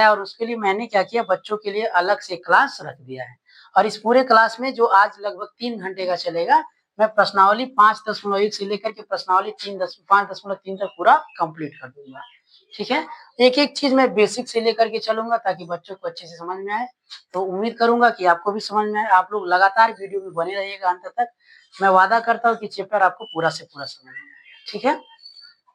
और उसके लिए मैंने क्या किया, बच्चों के लिए अलग से क्लास रख दिया है। और इस पूरे क्लास में जो आज लगभग 3 घंटे का चलेगा, मैं प्रश्नावली 5.1 से लेकर के प्रश्नावली 5.3 तक पूरा कंप्लीट कर दूंगा। ठीक है, एक एक चीज मैं बेसिक से लेकर के चलूंगा ताकि बच्चों को अच्छे से समझ में आए। तो उम्मीद करूंगा कि आपको भी समझ में आए। आप लोग लगातार वीडियो में बने रहिएगा अंत तक। मैं वादा करता हूँ कि चैप्टर आपको पूरा से पूरा समझ में आएगा। ठीक है,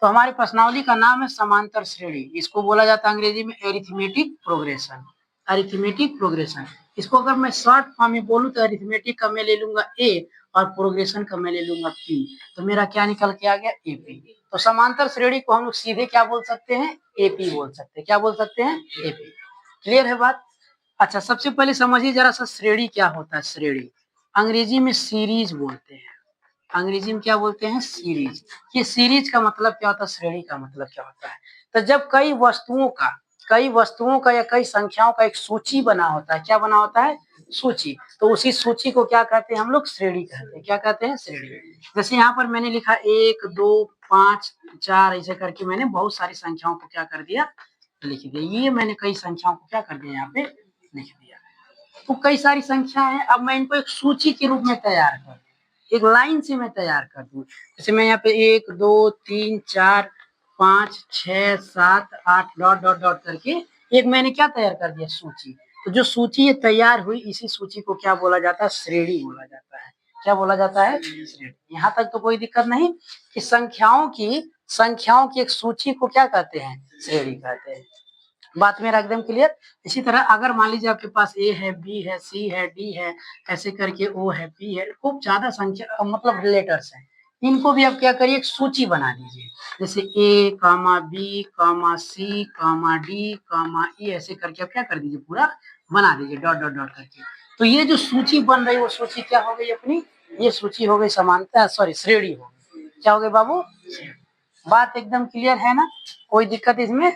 तो हमारी प्रश्नावली का नाम है समांतर श्रेणी। इसको बोला जाता है अंग्रेजी में अरिथमेटिक प्रोग्रेशन। अरिथमेटिक प्रोग्रेशन, इसको अगर मैं शॉर्ट फॉर्म में बोलूं तो अरिथमेटिक का मैं ले लूंगा ए और प्रोग्रेशन का मैं ले लूंगा पी। तो मेरा क्या निकल के आ गया, एपी। तो समांतर श्रेणी को हम लोग सीधे क्या बोल सकते हैं, एपी बोल सकते हैं। क्या बोल सकते हैं, एपी। क्लियर है बात? अच्छा, सबसे पहले समझिए जरा सा श्रेणी क्या होता है। श्रेणी अंग्रेजी में सीरीज बोलते हैं। अंग्रेजी में क्या बोलते हैं, सीरीज। ये सीरीज का मतलब क्या होता है, श्रेणी का मतलब क्या होता है। तो जब कई वस्तुओं का या कई संख्याओं का एक सूची बना होता है, क्या बना होता है, सूची। तो उसी सूची को क्या कहते हैं हम लोग, श्रेणी कहते हैं। क्या कहते हैं, श्रेणी। जैसे यहाँ पर मैंने लिखा 1 2 5 4, ऐसे करके मैंने बहुत सारी संख्याओं को क्या कर दिया, लिख दिया। ये मैंने कई संख्याओं को क्या कर दिया, यहाँ पे लिख दिया। तो कई सारी संख्या है, अब मैं इनको एक सूची के रूप में तैयार कर, एक लाइन से मैं तैयार कर दूं। जैसे मैं यहाँ पे 1 2 3 4 5 6 7 8 डॉट डॉट डॉट करके एक मैंने क्या तैयार कर दिया, सूची। तो जो सूची ये तैयार हुई, इसी सूची को क्या बोला जाता है, श्रेणी बोला जाता है। क्या बोला जाता है, श्रेणी। यहाँ तक तो कोई दिक्कत नहीं कि संख्याओं की एक सूची को क्या कहते हैं, श्रेणी कहते हैं। बात मेरा एकदम क्लियर। इसी तरह अगर मान लीजिए आपके पास ए है, बी है, सी है, डी है, ऐसे करके ओ है, पी है, खूब ज्यादा संख्या मतलब रिलेटर्स हैं। इनको भी आप क्या करिए, एक सूची बना दीजिए। जैसे ए कामा बी कामा सी कामा डी कामा ई, ऐसे करके आप क्या कर दीजिए, पूरा बना दीजिए डॉट डॉट डॉट करके। तो ये जो सूची बन रही है वो सूची क्या हो गई अपनी, ये सूची हो गई समानता, सॉरी श्रेणी हो गई। क्या हो गई बाबू, बात एकदम क्लियर है ना, कोई दिक्कत इसमें।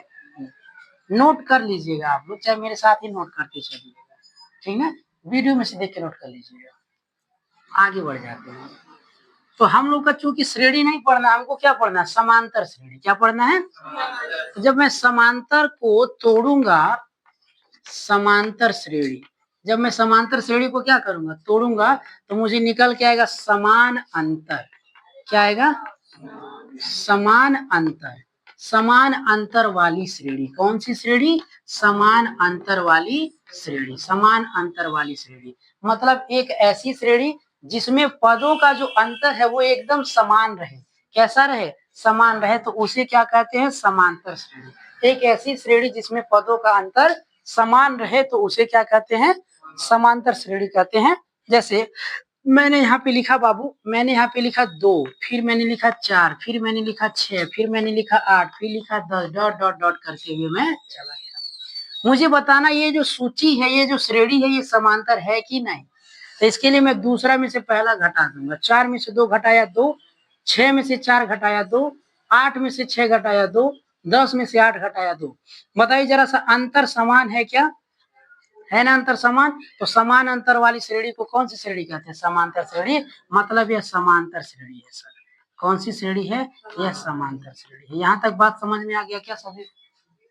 नोट कर लीजिएगा आप लोग, चाहे मेरे साथ ही नोट करते चलिएगा, ठीक है, वीडियो में से देख के नोट कर लीजिएगा। आगे बढ़ जाते हैं। तो हम लोग का चूंकि श्रेणी नहीं पढ़ना, हमको क्या पढ़ना है, समांतर श्रेणी। क्या पढ़ना है, तो जब मैं समांतर को तोड़ूंगा, समांतर श्रेणी, जब मैं समांतर श्रेणी को क्या करूंगा, तोड़ूंगा, तो मुझे निकल के आएगा समान अंतर। क्या आएगा, समान अंतर। समान अंतर वाली श्रेणी। कौन सी श्रेणी, समान अंतर वाली श्रेणी। समान अंतर वाली श्रेणी मतलब एक ऐसी श्रेणी जिसमें पदों का जो अंतर है वो एकदम समान रहे। कैसा रहे, समान रहे, तो उसे क्या कहते हैं, समांतर श्रेणी। एक ऐसी श्रेणी जिसमें पदों का अंतर समान रहे तो उसे क्या कहते हैं, समांतर श्रेणी कहते हैं। जैसे मैंने यहाँ पे लिखा बाबू, मैंने यहाँ पे लिखा 2, फिर मैंने लिखा 4, फिर मैंने लिखा 6, फिर मैंने लिखा 8, फिर लिखा 10, डॉट डॉट डॉट करते हुए मैं चला गया। मुझे बताना ये जो सूची है, ये जो श्रेणी है, ये समांतर है कि नहीं। तो इसके लिए मैं दूसरा में से पहला घटा दूंगा। 4 में से 2 घटाया 2, 6 में से 4 घटाया 2, 8 में से 6 घटाया 2, 10 में से 8 घटाया 2। बताइए जरा सा, अंतर समान है क्या, है ना अंतर समान। तो समान अंतर वाली श्रेणी को कौन सी श्रेणी कहते हैं, समांतर श्रेणी। मतलब यह समांतर श्रेणी है सर। कौन सी श्रेणी है, यह समांतर श्रेणी है। यहाँ तक बात समझ में आ गया क्या सभी,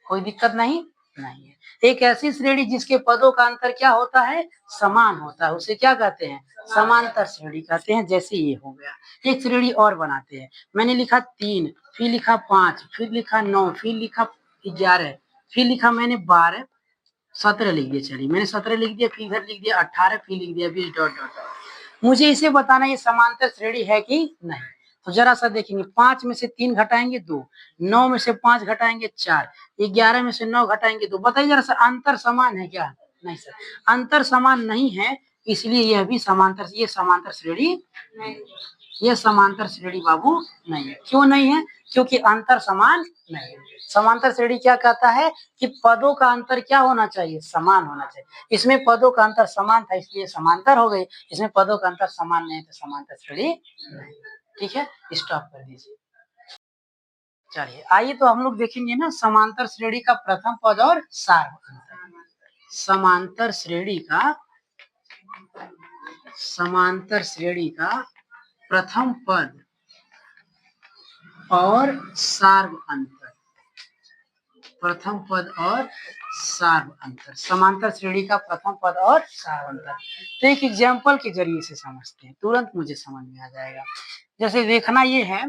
कोई दिक्कत नहीं, नहीं है। एक ऐसी श्रेणी जिसके पदों का अंतर क्या होता है, समान होता है, उसे क्या कहते हैं, समांतर श्रेणी कहते हैं। जैसे ये हो गया, एक श्रेणी और बनाते हैं। मैंने लिखा 3, फिर लिखा 5, फिर लिखा 9, फिर लिखा 11, फिर लिखा मैंने 12, 17 लिख दिया। चलिए मैंने 17 लिख दिया, फिर इधर लिख दिया 18, फिर लिख दिया 20, डॉट डॉट डॉट। मुझे इसे बताना ये समांतर श्रेणी है कि नहीं। तो जरा सा देखेंगे, 5 में से 3 घटाएंगे 2, 9 में से 5 घटाएंगे 4, 11 में से 9 घटाएंगे 2। बताइए जरा सा, अंतर समान है क्या, नहीं सर, अंतर समान नहीं है, इसलिए यह भी समांतर, ये समांतर श्रेणी नहीं, ये समांतर श्रेणी बाबू नहीं है। क्यों नहीं है, क्योंकि अंतर समान नहीं है। समांतर श्रेणी क्या कहता है कि पदों का अंतर क्या होना चाहिए, समान होना चाहिए। इसमें पदों का अंतर समान था इसलिए समांतर हो गई, इसमें पदों का अंतर समान नहीं तो समांतर श्रेणी नहीं। ठीक है, स्टॉप कर दीजिए। चलिए आइए तो हम लोग देखेंगे ना समांतर श्रेणी का प्रथम पद और सार्व अंतर। समांतर श्रेणी का प्रथम पद और सार्व अंतर। प्रथम पद और सार्व अंतर, समांतर श्रेणी का प्रथम पद और सार्व अंतर। तो एक एग्जाम्पल के जरिए से समझते हैं, तुरंत मुझे समझ में आ जाएगा। जैसे देखना ये है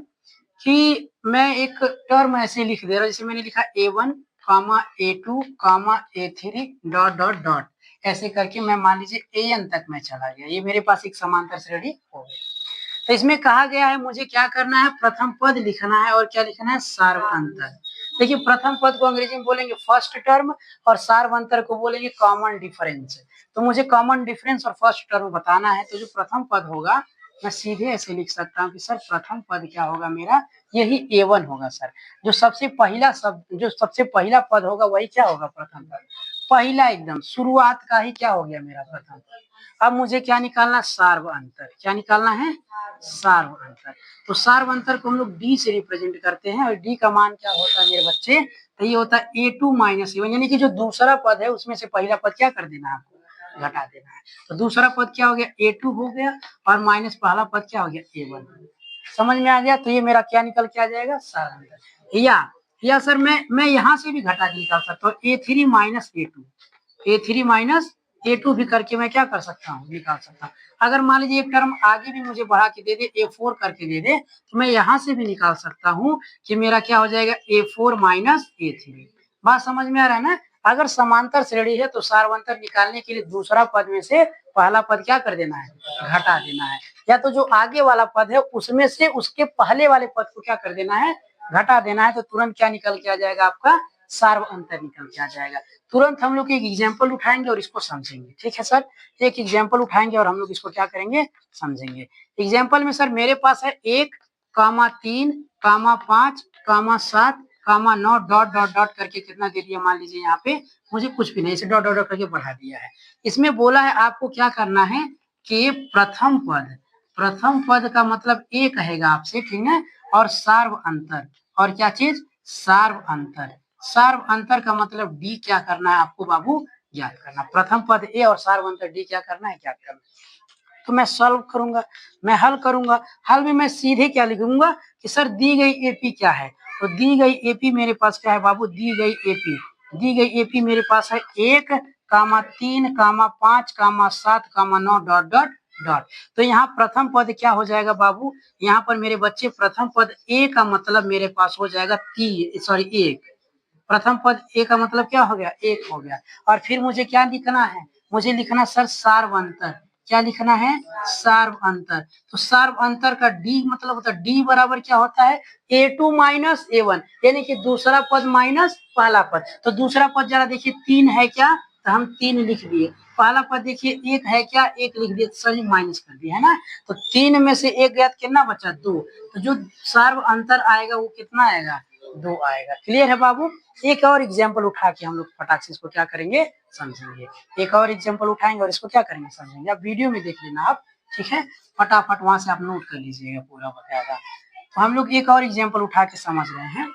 कि मैं एक टर्म ऐसे लिख दे रहा हूँ, जैसे मैंने लिखा A1 कामा A2 कामा A3 डॉट डॉट डॉट, ऐसे करके मैं मान लीजिए AN तक मैं चला गया, ये मेरे पास एक समांतर श्रेणी हो गई। तो इसमें कहा गया है मुझे क्या करना है, प्रथम पद लिखना है और क्या लिखना है, सार्व अंतर। देखिए प्रथम पद को अंग्रेजी में बोलेंगे फर्स्ट टर्म और सार्व अंतर को बोलेंगे कॉमन डिफरेंस। तो मुझे कॉमन डिफरेंस और फर्स्ट टर्म बताना है, तो जो प्रथम पद होगा मैं सीधे ऐसे लिख सकता हूँ कि सर प्रथम पद क्या होगा मेरा, यही A1 होगा सर। जो सबसे पहला शब्द, जो सबसे पहला पद होगा वही क्या होगा, प्रथम पद, पहला एकदम शुरुआत का ही क्या हो गया मेरा प्रथम पद। अब मुझे क्या निकालना, सार्व अंतर। क्या निकालना है, सार्व अंतर। तो सार्व अंतर को हम लोग D से रिप्रेजेंट करते हैं और D का मान क्या होता है मेरे बच्चे, तो ये होता है A2 माइनस A1, यानी कि जो दूसरा पद है उसमें से पहला पद क्या कर देना है आपको, घटा देना है। तो दूसरा पद क्या हो गया, A2 हो गया और माइनस पहला पद क्या हो गया, A1। समझ में आ गया। तो ये मेरा क्या निकल के आ जाएगा, सार्व अंतर। या सर मैं यहाँ से भी घटा के निकाल सकता हूँ, A3 minus A2, A3 minus A2 भी करके मैं क्या कर सकता हूँ, निकाल सकता हूँ। अगर मान लीजिए एक टर्म आगे भी मुझे बढ़ा के दे दे, A4 करके दे दे, तो मैं यहाँ से भी निकाल सकता हूँ कि मेरा क्या हो जाएगा, A4 माइनस A3। बात समझ में आ रहा है ना। अगर समांतर श्रेणी है तो सार्वंतर निकालने के लिए दूसरा पद में से पहला पद क्या कर देना है, घटा देना है, या तो जो आगे वाला पद है उसमें से उसके पहले वाले पद को क्या कर देना है, घटा देना है। तो तुरंत क्या निकल के आ जाएगा, आपका सार्व अंतर निकल के आ जाएगा। तुरंत हम लोग एक एग्जाम्पल उठाएंगे और इसको समझेंगे, ठीक है सर। एक एग्जाम्पल उठाएंगे और हम लोग इसको क्या करेंगे, समझेंगे। एग्जाम्पल में सर मेरे पास है 1 कामा 3 कामा 5 कामा 7 कामा 9 डॉट डॉट डॉट करके कितना दे दिया, मान लीजिए यहाँ पे मुझे कुछ भी नहीं, इसे डॉट डॉट डॉट करके बढ़ा दिया है। इसमें बोला है आपको क्या करना है कि प्रथम पद का मतलब ए कहेगा आपसे, ठीक है, और सार्व अंतर, और क्या चीज, सार्व अंतर। सार्व अंतर का मतलब डी क्या करना है आपको बाबू, ज्ञात करना। प्रथम पद ए और सार्व अंतर डी क्या करना है, ज्ञात करना। तो मैं सॉल्व करूंगा, मैं हल करूंगा। हल में मैं सीधे क्या लिखूंगा कि सर दी गई एपी क्या है, तो दी गई एपी मेरे पास क्या है बाबू, दी गई एपी मेरे पास है 1 कामा 3 कामा 5 कामा 7 कामा 9 डॉट डॉट डॉट। तो यहाँ प्रथम पद क्या हो जाएगा बाबू, यहाँ पर मेरे बच्चे प्रथम पद ए का मतलब मेरे पास हो जाएगा 1। प्रथम पद ए का मतलब क्या हो गया, 1 हो गया। और फिर मुझे क्या लिखना है, मुझे लिखना सर सार्व अंतर। क्या लिखना है, सार्व अंतर। तो सार्व अंतर का डी मतलब होता है, डी बराबर क्या होता है, A2 माइनस A1, यानी कि दूसरा पद माइनस पहला पद। तो दूसरा पद जरा देखिए 3 है क्या, तो हम 3 लिख दिए। पहला पद देखिए 1 है क्या, 1 लिख दिए, सर माइनस कर दिया है ना। तो 3 में से 1 गया तो कितना बचा, 2। तो जो सार्व अंतर आएगा वो कितना आएगा, 2 आएगा। क्लियर है बाबू। एक और एग्जाम्पल उठा के हम लोग फटाक से इसको क्या करेंगे, समझेंगे। एक और एग्जाम्पल उठाएंगे और इसको क्या करेंगे, समझेंगे। आप वीडियो में देख लेना आप, ठीक है, फटाफट वहां से आप नोट कर लीजिएगा, पूरा बताएगा। तो हम लोग एक और एग्जाम्पल उठा के समझ रहे हैं।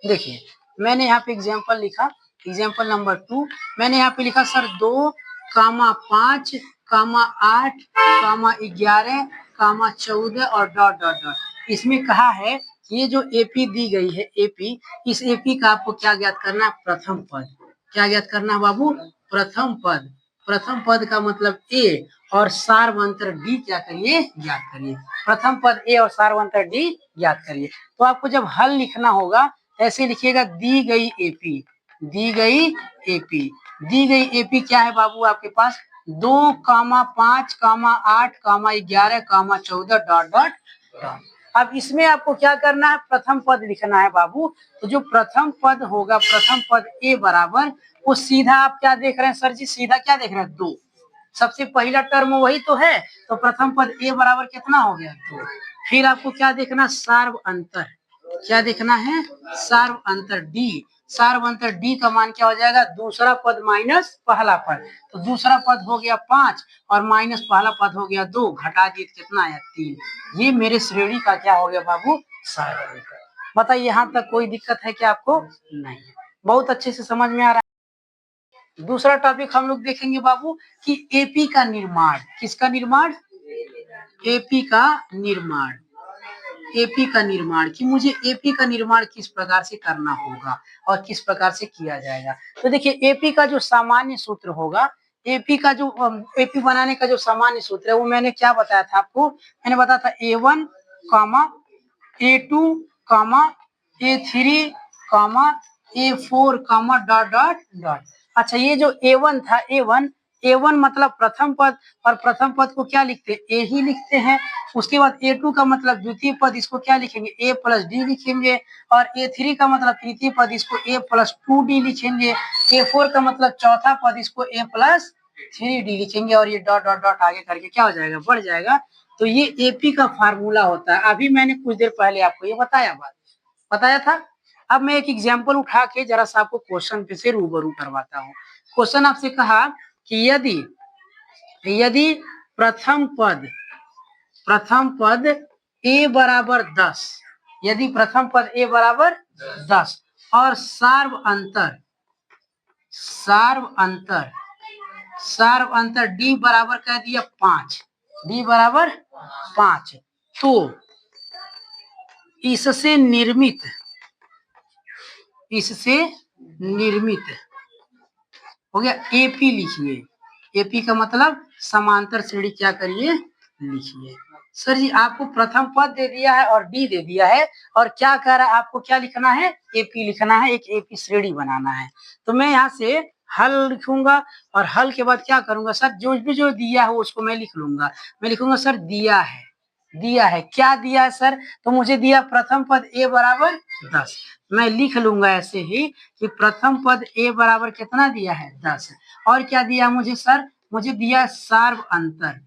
देखिए मैंने यहाँ पे एग्जाम्पल लिखा, एग्जाम्पल नंबर 2 मैंने यहाँ पे लिखा सर 2 कामा 5 कामा 8 कामा 11 कामा 14 और डॉट डॉट डॉट। इसमें कहा है ये जो एपी दी गई है, एपी, इस एपी का आपको क्या ज्ञात करना है, प्रथम पद। क्या ज्ञात करना है बाबू, प्रथम पद। प्रथम पद का मतलब ए और सार्वंतर डी क्या करिए, ज्ञात करिए। प्रथम पद ए और सार्वंतर डी ज्ञात करिए। तो आपको जब हल लिखना होगा ऐसे लिखिएगा, दी गई एपी, दी गई एपी, दी गई एपी क्या है बाबू आपके पास, 2 कामा 5 कामा 8 कामा 11 कामा 14 डॉट डॉट डॉट। अब इसमें आपको क्या करना है, प्रथम पद लिखना है बाबू। तो जो प्रथम पद होगा, प्रथम पद ए बराबर, वो सीधा आप क्या देख रहे हैं सर जी, सीधा क्या देख रहे हैं, 2। सबसे पहला टर्म वही तो है, तो प्रथम पद ए बराबर कितना हो गया, 2। फिर आपको क्या देखना, सार्व अंतर। क्या देखना है, सार्व अंतर डी। सार्व अंतर डी का मान क्या हो जाएगा, दूसरा पद माइनस पहला पद। तो दूसरा पद हो गया 5 और माइनस पहला पद हो गया 2, घटा दिए कितना आया, 3। ये मेरे श्रेणी का क्या हो गया बाबू, सार्व अंतर। बताइए यहाँ तक कोई दिक्कत है क्या आपको, नहीं। बहुत अच्छे से समझ में आ रहा है। दूसरा टॉपिक हम लोग देखेंगे बाबू कि एपी का निर्माण। किसका निर्माण, एपी का निर्माण। एपी का निर्माण, कि मुझे एपी का निर्माण किस प्रकार से करना होगा और किस प्रकार से किया जाएगा। तो देखिए एपी का जो सामान्य सूत्र होगा, एपी का जो एपी बनाने का जो सामान्य सूत्र है वो मैंने क्या बताया था आपको, मैंने बताया था A1 कामा A2 कामा A3 कामा A4 कामा डॉट डॉट डॉट। अच्छा ये जो A1 था, A1 मतलब प्रथम पद, और प्रथम पद को क्या लिखते हैं, ए ही लिखते हैं। उसके बाद A2 का मतलब द्वितीय पद, इसको क्या लिखेंगे, A प्लस डी लिखेंगे। और A3 का मतलब तृतीय पद, इसको A प्लस 2D लिखेंगे। A4 का मतलब चौथा पद, इसको A प्लस 3D लिखेंगे। और ये डॉट डॉट डॉट आगे करके क्या हो जाएगा, बढ़ जाएगा। तो ये एपी का फार्मूला होता है। अभी मैंने कुछ देर पहले आपको ये बताया था। अब मैं एक एग्जाम्पल उठा के जरा सा आपको क्वेश्चन पे से रूबरू करवाता हूँ। क्वेश्चन आपसे कहा कि यदि यदि प्रथम पद a बराबर 10, यदि प्रथम पद a बराबर 10 और सार्व अंतर d बराबर कह दिया 5, d बराबर 5, तो इससे निर्मित हो गया एपी, लिखिए। एपी का मतलब समांतर श्रेणी क्या करिए, लिखिए। सर जी आपको प्रथम पद दे दिया है और डी दे दिया है, और क्या कह रहा है, आपको क्या लिखना है, एपी लिखना है, एक एपी श्रेणी बनाना है। तो मैं यहाँ से हल लिखूंगा, और हल के बाद क्या करूंगा सर, जो भी जो दिया है उसको मैं लिख लूंगा। मैं लिखूंगा सर दिया है, क्या दिया है सर, तो मुझे दिया प्रथम पद a बराबर 10। मैं लिख लूंगा ऐसे ही कि प्रथम पद a बराबर कितना दिया है, 10। और क्या दिया मुझे सर, मुझे दिया सार्व अंतर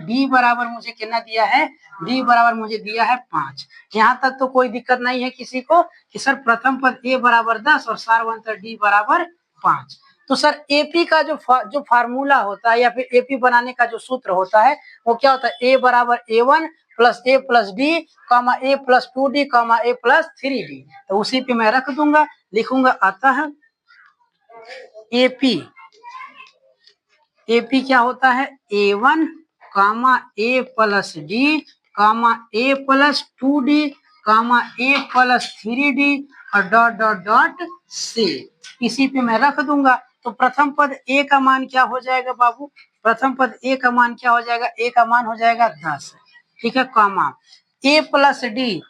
d बराबर मुझे कितना दिया है, d बराबर मुझे दिया है 5। यहाँ तक तो कोई दिक्कत नहीं है किसी को कि सर प्रथम पद a बराबर 10 और सार्व अंतर d बराबर 5। तो सर एपी का जो फार्मूला होता है, या फिर एपी बनाने का जो सूत्र होता है, वो क्या होता है, a बराबर A1 plus a plus D comma a plus 2D comma a plus 3D। तो उसी पे मैं रख दूंगा, लिखूंगा अतः एपी क्या होता है, A1 comma a plus D comma a plus 2D comma a plus 3D और डॉट डॉट डॉट से, इसी पे मैं रख दूंगा। तो प्रथम पद a का मान क्या हो जाएगा बाबू, प्रथम पद a का मान क्या हो जाएगा, a का मान हो जाएगा 10, ठीक है, कामा a प्लस डी,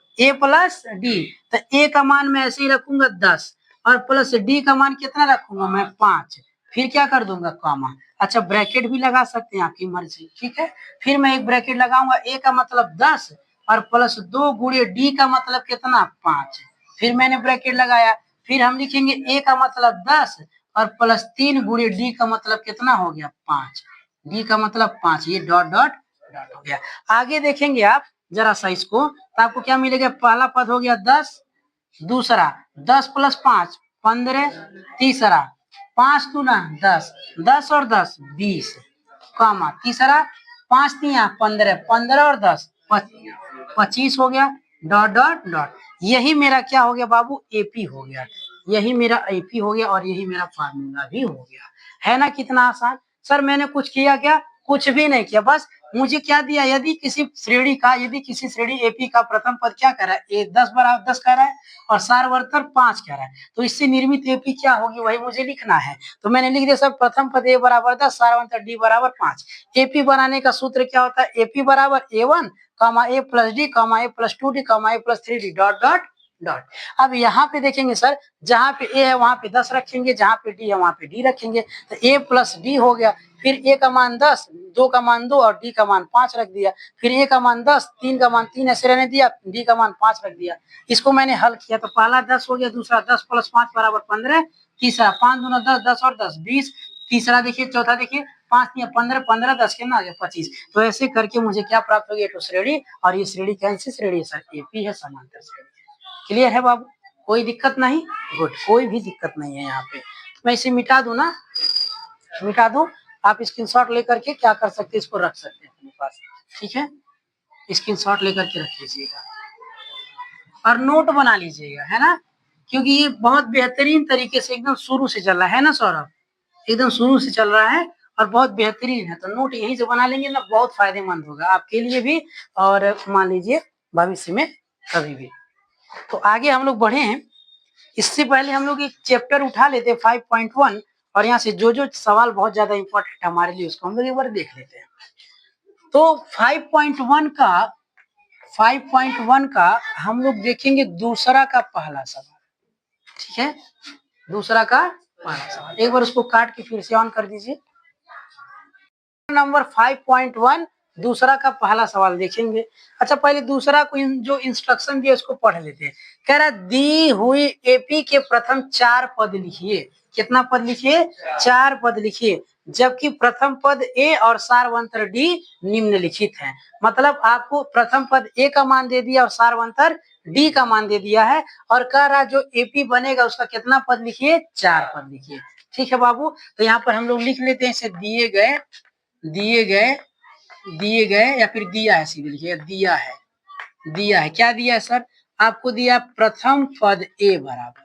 तो a का मान मैं ऐसे ही रखूंगा 10, और प्लस d का मान कितना रखूंगा मैं 5, फिर क्या कर दूंगा कामा। अच्छा ब्रैकेट भी लगा सकते हैं, आपकी मर्जी, ठीक है। फिर मैं एक ब्रैकेट लगाऊंगा, a का मतलब 10 और प्लस 2 गुणे d का मतलब कितना 5, फिर मैंने ब्रैकेट लगाया। फिर हम लिखेंगे a का मतलब 10 और प्लस 3 गुणे d का मतलब कितना हो गया 5, d का मतलब 5, ये डॉट डॉट डॉट हो गया। आगे देखेंगे आप जरा सा इसको, तो आपको क्या मिलेगा, पहला पद हो गया 10, दूसरा 10 प्लस 5 15, तीसरा 5 दूना 10, 10 और 10 20, कामा तीसरा 5 तिया 15, 15 और 10 25 हो गया, डॉट डॉट डॉट। यही मेरा क्या हो गया बाबू, एपी हो गया, यही मेरा एपी हो गया, और यही मेरा फार्मूला भी हो गया। है ना कितना आसान। सर मैंने कुछ किया क्या, कुछ भी नहीं किया, बस मुझे क्या दिया, यदि किसी श्रेणी एपी का प्रथम पद क्या कह रहा है, 10 बराबर 10 कह रहा है और सार्ववर्तर 5 कह रहा है, तो इससे निर्मित एपी क्या होगी वही मुझे लिखना है। तो मैंने लिख दिया सर प्रथम पद a बराबर 10, सार्ववर्तर d बराबर 5। एपी बनाने का सूत्र क्या होता है, एपी बराबर A1 comma a plus D comma a plus 2D comma a plus 3D dot dot dot. अब यहाँ पे देखेंगे सर, जहाँ पे a है वहां पे 10 रखेंगे, जहाँ पे d है वहां पे d रखेंगे, तो a प्लस डी हो गया। फिर a का मान 10, 2 का मान 2 और d का मान 5 रख दिया। फिर a का मान 10, 3 का मान 3 ऐसे रहने दिया, d का मान 5 रख दिया। इसको मैंने हल किया तो पहला 10 हो गया, दूसरा 10 प्लस 5 बराबर 15, तीसरा 5 दूना 10, 10 और 10 20, तीसरा देखिए, चौथा देखिए 5 या 15, 15 10 कितना आ गया 25। तो ऐसे करके मुझे क्या प्राप्त हो गया, श्रेणी, और ये श्रेणी कौन सी श्रेणी है सर, एपी है, समांतर श्रेणी। क्लियर है बाबू, कोई दिक्कत नहीं, गुड, कोई भी दिक्कत नहीं है यहाँ पे। मैं इसे मिटा दूं ना, मिटा दूं, आप स्क्रीनशॉट लेकर के क्या कर सकते हैं, इसको रख सकते हैं अपने पास, ठीक है, स्क्रीनशॉट लेकर के रख लीजिएगा और नोट बना लीजिएगा, है ना, क्योंकि ये बहुत बेहतरीन तरीके से एकदम शुरू से चल रहा है ना सौरभ, एकदम शुरू से चल रहा है और बहुत बेहतरीन है। तो नोट यहीं से बना लेंगे ना, बहुत फायदेमंद होगा आपके लिए भी। और मान लीजिए भविष्य में कभी भी। तो आगे हम लोग बढ़े हैं, इससे पहले हम लोग एक चैप्टर उठा लेते हैं 5.1 और यहाँ से जो सवाल बहुत ज्यादा इंपॉर्टेंट हमारे लिए उसको हम लोग एक बार देख लेते हैं। तो 5.1 का हम लोग देखेंगे दूसरा का पहला सवाल, ठीक है, दूसरा का पहला सवाल। एक बार उसको काट के फिर से ऑन कर दीजिए। नंबर 5.1 दूसरा का पहला सवाल देखेंगे। अच्छा, पहले दूसरा को जो इंस्ट्रक्शन दिया उसको पढ़ लेते हैं। कह रहा दी हुई एपी के प्रथम 4 पद लिखिए। कितना पद लिखिए? 4 पद लिखिए, जबकि प्रथम पद ए और सारवंतर डी निम्नलिखित हैं। मतलब आपको प्रथम पद ए का मान दे दिया और सारवंतर डी का मान दे दिया है, और कह रहा जो एपी बनेगा उसका कितना पद लिखिए? 4 पद लिखिए। ठीक है बाबू, तो यहाँ पर हम लोग लिख लेते हैं इसे दिए गए या फिर दिया है, सीधे लिखिए दिया है। क्या दिया है सर? आपको दिया प्रथम पद ए बराबर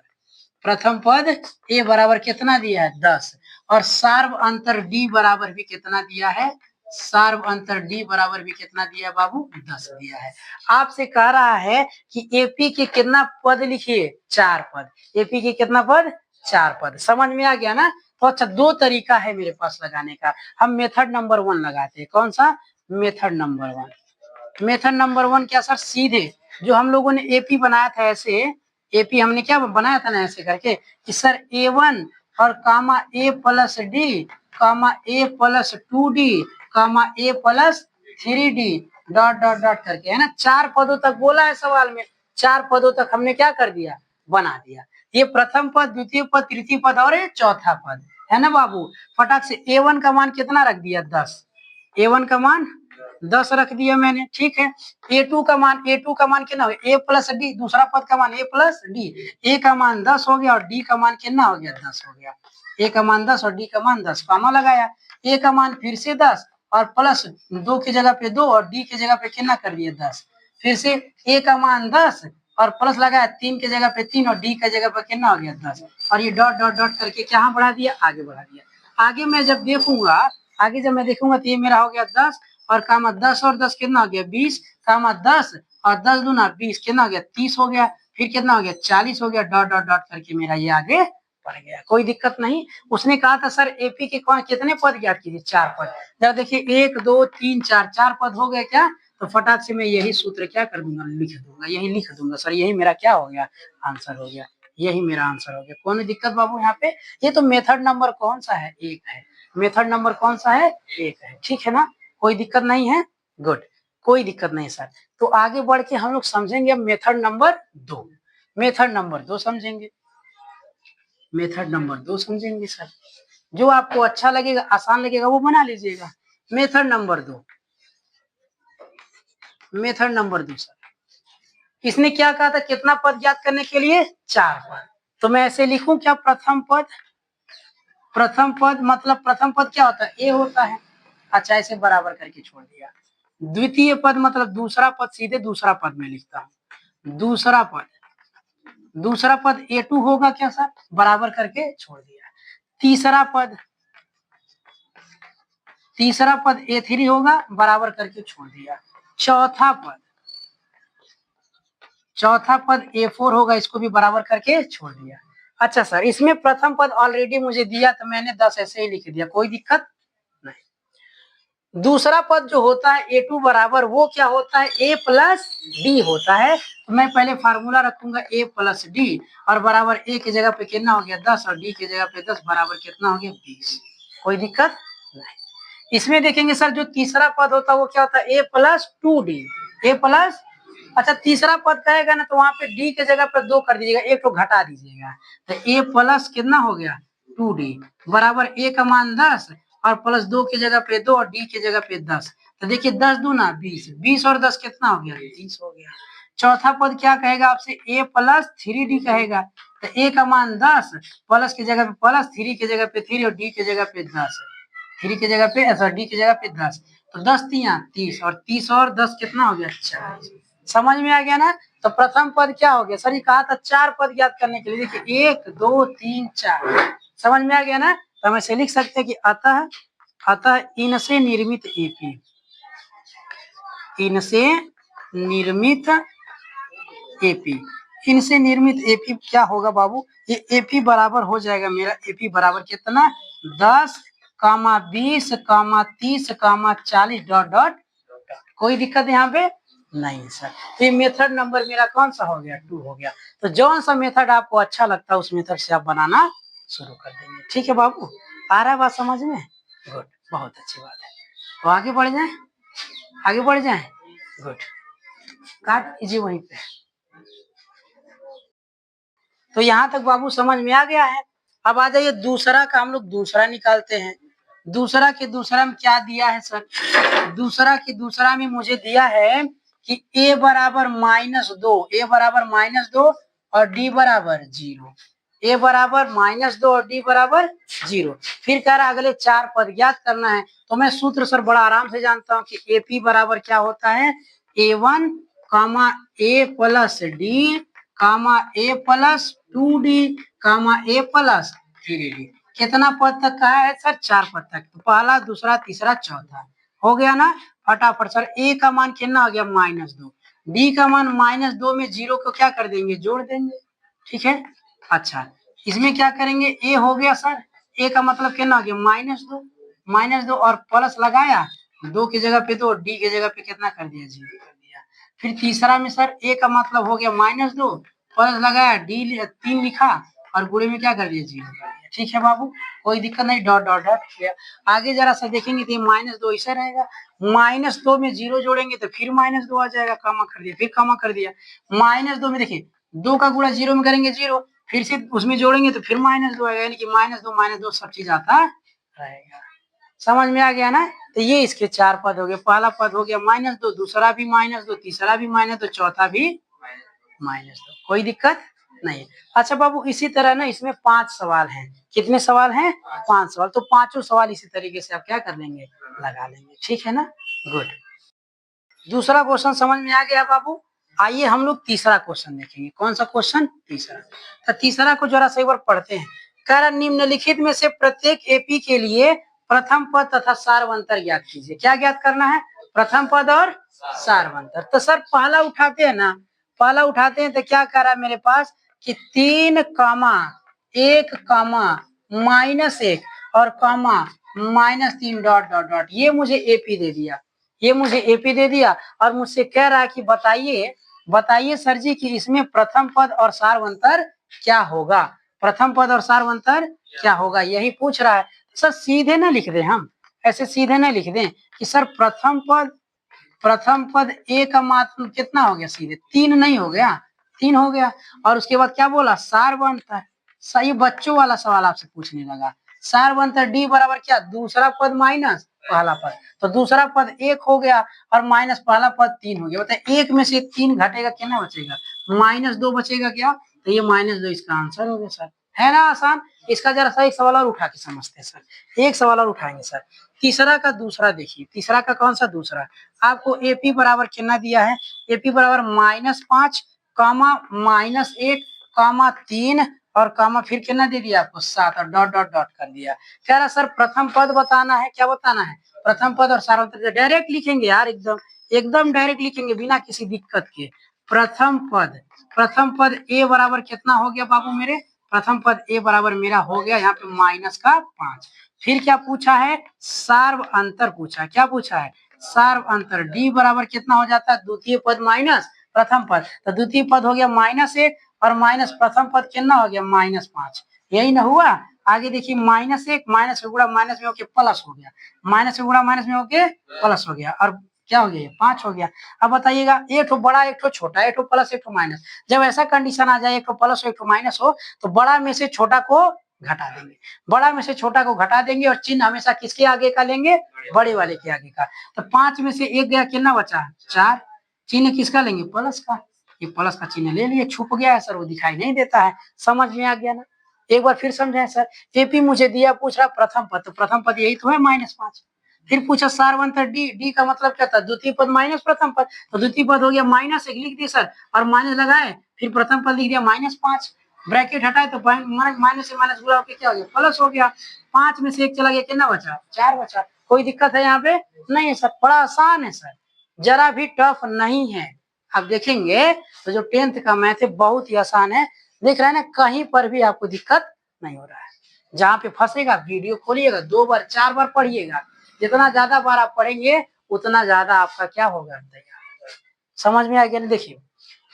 कितना दिया है? 10, और सार्व अंतर डी बराबर भी कितना दिया है? सार्व अंतर डी बराबर भी कितना दिया बाबू? 10 दिया है। आपसे कह रहा है कि एपी के कितना पद लिखिए? 4 पद। एपी के कितना पद? 4 पद। समझ में आ गया ना? तो अच्छा, 2 तरीका है मेरे पास लगाने का। हम मेथड नंबर 1 लगाते हैं। कौन सा? Method number 1। मेथड नंबर 1 क्या सर? सीधे जो हम लोगों ने एपी बनाया था, ऐसे एपी हमने क्या बनाया था ना, ऐसे करके कि सर A1 और comma A plus D comma A plus 2D comma A plus 3D dot dot dot करके, है ना। 4 पदों तक बोला है सवाल में, 4 पदों तक हमने क्या कर दिया? बना दिया। ये प्रथम पद, द्वितीय पद, तृतीय पद और ये चौथा पद, है ना बाबू। फटाक से A1 का मान कितना रख दिया? 10। A1 का मान 10 रख दिया मैंने, ठीक है। A2 का मान कितना हो गया? A प्लस डी, दूसरा पद का मान A प्लस डी। A का मान 10 हो गया और D का मान कितना हो गया? 10 हो गया। A का मान 10 और D का मान 10, कामा लगाया। A का मान फिर से 10 और प्लस 2 की जगह पे 2 और D की जगह पे कितना कर दिया? 10। फिर से A का मान 10 और प्लस लगाया 3 की जगह पे 3 और D की जगह पे कितना हो गया? 10। और ये डॉट डॉट डॉट करके क्या बढ़ा दिया? आगे बढ़ा दिया। आगे मैं जब देखूंगा तो ये मेरा हो गया 10 और कामा 10 और 10 कितना हो गया? 20, कामा 10 और 10 दूना 20 कितना हो गया? 30 हो गया। फिर कितना हो गया? 40 हो गया। डॉट डॉट डॉट करके मेरा ये आगे बढ़ गया। कोई दिक्कत नहीं। उसने कहा था सर एपी के कितने पद ज्ञात कीजिए? 4 पद। जब देखिए 1 2 3 4 4 पद हो गए क्या? तो फटाक से मैं यही सूत्र क्या कर दूंगा? लिख दूंगा सर। यही मेरा क्या हो गया? आंसर हो गया। यही मेरा आंसर हो गया। कौन दिक्कत बाबू यहाँ पे? ये तो मेथड नंबर कौन सा है? 1 है। मेथड नंबर कौन सा है? 1 है। ठीक है ना? कोई दिक्कत नहीं है? गुड, कोई दिक्कत नहीं सर। तो आगे बढ़ के हम लोग समझेंगे अब मेथड नंबर 2। मेथड नंबर 2 समझेंगे। मेथड नंबर 2 समझेंगे सर। जो आपको अच्छा लगेगा, आसान लगेगा वो बना लीजिएगा। Method number 2, method number 2 sir. इसने क्या कहा था? कितना पद ज्ञात करने के लिए? 4 पद। तो मैं ऐसे लिखूं क्या? प्रथम पद मतलब प्रथम पद क्या होता है? ए होता है। अच्छा, ऐसे बराबर करके छोड़ दिया। द्वितीय पद मतलब दूसरा पद, सीधे दूसरा पद में लिखता हूँ। दूसरा पद A2 होगा क्या सर? बराबर करके छोड़ दिया। तीसरा पद A3 होगा, बराबर करके छोड़ दिया। चौथा पद A4 होगा, इसको भी बराबर करके छोड़ दिया। अच्छा सर, इसमें प्रथम पद ऑलरेडी मुझे दिया तो मैंने 10 ऐसे ही लिख दिया, कोई दिक्कत नहीं। दूसरा पद जो होता है A2 बराबर, वो क्या होता है? A प्लस डी होता है। तो मैं पहले फार्मूला रखूंगा A प्लस डी और बराबर A की जगह पे कितना हो गया? 10 और D की जगह पे 10 बराबर कितना हो गया? 20। कोई दिक्कत नहीं। इसमें देखेंगे सर जो तीसरा पद होता है वो क्या होता है? A plus 2D। A plus, अच्छा तीसरा पद कहेगा ना तो वहां पे D की जगह पे 2 कर दीजिएगा, एक तो घटा दीजिएगा। तो A प्लस कितना हो गया? 2D बराबर A का मान 10 और प्लस 2 की जगह पे 2 और D की जगह पे 10। तो देखिए 10 दूना 20, 20 और 10 कितना हो गया? 30 हो गया। चौथा पद क्या कहेगा आपसे? A प्लस 3D कहेगा। तो A का मान 10, प्लस की जगह पे प्लस, 3 की जगह पे 3 और D की जगह पे 10। 3 की जगह पे ऐसा, D की जगह पे 10। तो 10 तिया 30 और 30 और 10 कितना हो गया? 40। समझ में आ गया ना? तो प्रथम पद क्या हो गया? सर ये कहा था 4 पद ज्ञात करने के लिए। देखिए 1 2 3 4। समझ में आ गया ना? तो हम ऐसे लिख सकते हैं कि अतः इनसे निर्मित एपी, इनसे निर्मित एपी, इनसे निर्मित एपी क्या होगा बाबू, ये एपी बराबर हो जाएगा मेरा, एपी बराबर कितना 10, 20, 30, 40 डॉट डॉट। कोई दिक्कत यहाँ पे नहीं सर। तो ये मेथड नंबर मेरा कौन सा हो गया 2 हो गया। तो जौन सा मेथड आपको अच्छा लगता है उस मेथड से आप बनाना शुरू कर देंगे। ठीक है बाबू, आ रहा है बात समझ में? गुड, बहुत अच्छी बात है। तो आगे बढ़ जाए, आगे बढ़ जाए। गुड, काट कीजिए वहीं पे। तो यहाँ तक बाबू समझ में आ गया है। अब आ जाइए दूसरा का, हम लोग दूसरा निकालते हैं। दूसरा के दूसरा में क्या दिया है सर, दूसरा के दूसरा में मुझे दिया है कि a बराबर -2, a बराबर -2 और d बराबर 0, a बराबर -2 और d बराबर 0। फिर कह रहा अगले 4 पद ज्ञात करना है। तो मैं सूत्र सर बड़ा आराम से जानता हूँ कि AP बराबर क्या होता है, a1 a plus d a plus 2d a plus 3d। कितना पद तक का है सर, 4 पद तक। तो पहला, दूसरा, तीसरा, चौथा हो गया ना। फटाफट सर, a का मान कितना हो गया -2, d का मान -2 में 0 को क्या कर देंगे, जोड़ देंगे। ठीक है, अच्छा इसमें क्या करेंगे, a हो गया सर, a का मतलब कितना हो गया -2 और प्लस लगाया 2 की जगह पे, तो d की जगह पे कितना कर दिया, 0 कर दिया। फिर तीसरा में सर a का मतलब हो गया -2, प्लस लगाया, d 3 लिखा और गुणे में क्या कर दिया, 0 कर दिया। ठीक है बाबू, कोई दिक्कत नहीं, डॉट डॉट डॉट किया। आगे जरा सा देखेंगे तो -2 ऐसा रहेगा, -2 में 0 जोड़ेंगे तो फिर -2 आ जाएगा, कामा कर दिया, फिर कामा कर दिया। -2 में देखिए 2 का गुणा 0 में करेंगे 0, फिर से उसमें जोड़ेंगे तो फिर -2 आएगा, यानी कि -2 सब चीज आता रहेगा। समझ में आ गया ना। तो ये इसके 4 पद हो गए। पहला पद हो गया -2, दूसरा भी -2, तीसरा भी -2, चौथा भी -2। कोई दिक्कत नहीं। अच्छा बाबू, इसी तरह ना इसमें 5 सवाल हैं। कितने सवाल हैं, 5 सवाल। तो पांचों सवाल इसी तरीके से आप क्या कर लेंगे, लगा लेंगे। ठीक है ना, गुड। दूसरा क्वेश्चन समझ में आ गया बाबू। आइए हम लोग तीसरा क्वेश्चन देखेंगे। कौन सा क्वेश्चन, तीसरा। तो तीसरा को जरा से एक बार पढ़ते हैं। कह रहा निम्नलिखित में से प्रत्येक एपी के लिए प्रथम पद तथा सारवंतर ज्ञात कीजिए। क्या ज्ञात करना है, प्रथम पद और सारवंतर। तो सर पहला उठाते हैं ना, पहला उठाते हैं तो क्या कह रहा है मेरे पास कि 3, 1, -1 और -3 डॉट डॉट डॉट। ये मुझे एपी दे दिया, ये मुझे एपी दे दिया और मुझसे कह रहा है कि बताइए, बताइए सर जी कि इसमें प्रथम पद और सारवंतर क्या होगा, प्रथम पद और सारवंतर क्या होगा, यही पूछ रहा है। सर सीधे ना लिख दें, हम ऐसे सीधे ना लिख दें कि सर प्रथम पद ए का मात्रा कितना हो गया, सीधे 3 नहीं हो गया, 3 हो गया। और उसके बाद क्या बोला, सारवंतर। सही बच्चों वाला सवाल आपसे पूछने लगा। सारवंतर डी बराबर क्या, दूसरा पद माइनस पहला पद। तो दूसरा पद 1 हो गया और माइनस पहला पद 3 हो गया। बताइए 1 में से 3 घटेगा, कितना बचेगा, -2 बचेगा क्या। तो ये -2 इसका आंसर हो गया सर। है ना आसान। इसका जरा सा एक सवाल और उठा के समझते हैं सर, एक सवाल और उठाएंगे सर। तीसरा का दूसरा देखिए, तीसरा का कौन सा दूसरा, आपको एपी बराबर कितना दिया है, एपी बराबर -5, -1, 3 और कामा फिर कितना दे दिया आपको 7 और डॉट डॉट डॉट कर दिया। कह रहा सर प्रथम पद बताना है, क्या बताना है, प्रथम पद और सारवंतर। डायरेक्ट लिखेंगे यार, एकदम एकदम डायरेक्ट लिखेंगे बिना किसी दिक्कत के। प्रथम पद, प्रथम पद ए बराबर कितना हो गया बाबू मेरे, प्रथम पद ए बराबर मेरा हो गया यहाँ पे -5। फिर क्या पूछा है, सार्व अंतर पूछा है। क्या पूछा है, सार्व अंतर। डी बराबर कितना हो जाता है, द्वितीय पद माइनस प्रथम पद। तो द्वितीय पद हो गया -1 और माइनस प्रथम पद कितना हो गया -5। यही ना हुआ। आगे देखिए -1 माइनस में गुणा माइनस में होके प्लस हो गया, माइनस में गुणा माइनस में होके प्लस हो गया और क्या हो गया, 5 हो गया। अब बताइएगा एक ठो बड़ा एक ठो छोटा, एक ठो प्लस एक ठो माइनस। जब ऐसा कंडीशन आ जाए एक ठो प्लस हो एक ठो माइनस हो, तो बड़ा में से छोटा को घटा देंगे, बड़ा में से छोटा को घटा देंगे और चिन्ह हमेशा किसके आगे का लेंगे, बड़े वाले के आगे का। तो 5 में से 1 गया, कितना बचा 4, चिन्ह किसका लेंगे, प्लस का। ये प्लस का चिन्ह ले लिए, छुप गया है सर, वो दिखाई नहीं देता है। समझ में आ गया ना। एक बार फिर समझाएं सर। एपी मुझे दिया, पूछ रहा प्रथम पद, तो प्रथम पद यही तो है -5। फिर पूछा सारवंतर डी, डी का मतलब क्या था, द्वितीय पद माइनस प्रथम पद। तो द्वितीय पद हो गया -1 लिख दिया सर और माइनस लगाए, फिर प्रथम पद लिख दिया -5, ब्रैकेट हटाए तो माइनस से माइनस गुणा होकर क्या हो गया, प्लस हो गया। 5 में से 1 चला गया, कितना बचा, 4 बचा। कोई दिक्कत है यहाँ पे नहीं है सर, बड़ा आसान है सर, जरा भी टफ नहीं है। आप देखेंगे तो जो 10th का मैथ है बहुत ही आसान है। देख रहे हैं ना, कहीं पर भी आपको दिक्कत नहीं हो रहा है। जहाँ पे फंसेगा वीडियो खोलिएगा, 2 बार 4 बार पढ़िएगा। जितना ज्यादा बार आप पढ़ेंगे उतना ज्यादा आपका क्या होगा, समझ में आ गया ना। देखिए,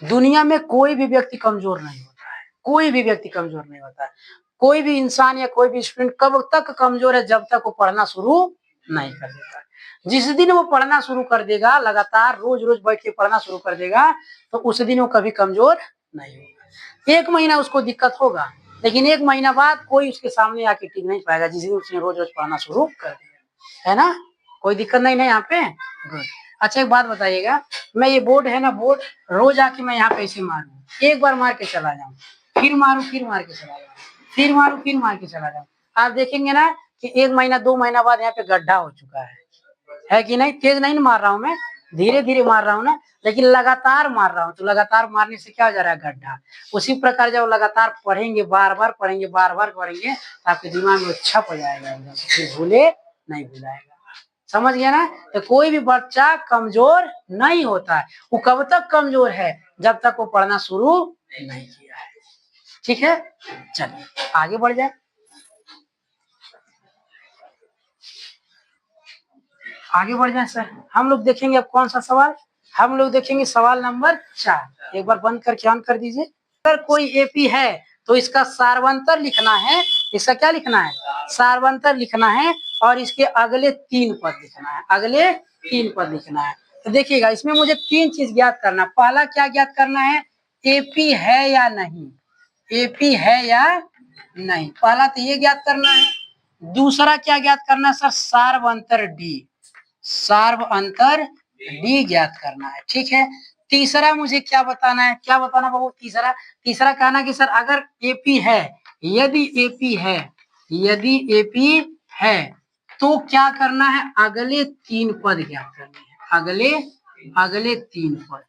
दुनिया में कोई भी व्यक्ति कमजोर नहीं होता है, कोई भी व्यक्ति कमजोर नहीं होता है। कोई भी इंसान या कोई भी स्टूडेंट कब तक कमजोर है, जब तक वो पढ़ना शुरू नहीं कर देता। जिस दिन वो पढ़ना शुरू कर देगा, लगातार रोज रोज बैठ के पढ़ना शुरू कर देगा, तो उस दिन वो कभी कमजोर नहीं होगा। 1 महीना उसको दिक्कत होगा, लेकिन 1 महीना बाद कोई उसके सामने आके टिक नहीं पाएगा, जिस दिन उसने रोज रोज पढ़ना शुरू कर दिया, है ना। कोई दिक्कत नहीं ना यहाँ पे। गुड। अच्छा एक बात बताइएगा, मैं ये बोर्ड है ना, बोर्ड रोज आके मैं यहाँ पे ऐसे मारूं, एक बार मार के चला जाऊं, फिर मारूं, फिर मार के चला जाऊं, फिर मारूं, फिर मार के चला जाऊं, आप देखेंगे ना कि 1 महीना 2 महीना बाद यहाँ पे गड्ढा हो चुका है कि नहीं। तेज नहीं मार रहा हूँ मैं, धीरे धीरे मार रहा हूँ ना, लेकिन लगातार मार रहा हूँ, तो लगातार मारने से क्या हो जा रहा है, गड्ढा। उसी प्रकार जब लगातार पढ़ेंगे, बार बार पढ़ेंगे, बार बार पढ़ेंगे, तो आपके दिमाग में छप हो जाएगा, फिर भूले नहीं भुलाएगा। समझ गया ना। तो कोई भी बच्चा कमजोर नहीं होता है। वो कब तक कमजोर है, जब तक वो पढ़ना शुरू नहीं किया है। ठीक है, चलिए आगे बढ़ जाए। आगे बढ़ जाए सर, हम लोग देखेंगे अब कौन सा सवाल। हम लोग देखेंगे सवाल नंबर 4। एक बार बंद करके ऑन कर दीजिए। अगर कोई एपी है तो इसका सार्वंतर लिखना है। इसका क्या लिखना है, सार्वंतर लिखना है, और इसके अगले 3 पद लिखना है, अगले 3 पद लिखना है। तो देखिएगा, इसमें मुझे 3 चीज ज्ञात करना। पहला क्या ज्ञात करना है, एपी है या नहीं, एपी है या नहीं, पहला तो ये ज्ञात करना है। दूसरा क्या ज्ञात करना है सर, सार्वंतर डी, सार्व अंतर डी ज्ञात करना है। ठीक है। तीसरा मुझे क्या बताना है, क्या बताना बाबू, तीसरा तीसरा कहना कि सर अगर एपी है, यदि एपी है, यदि एपी है तो क्या करना है, अगले 3 पद ज्ञात करने हैं, अगले अगले 3 पद,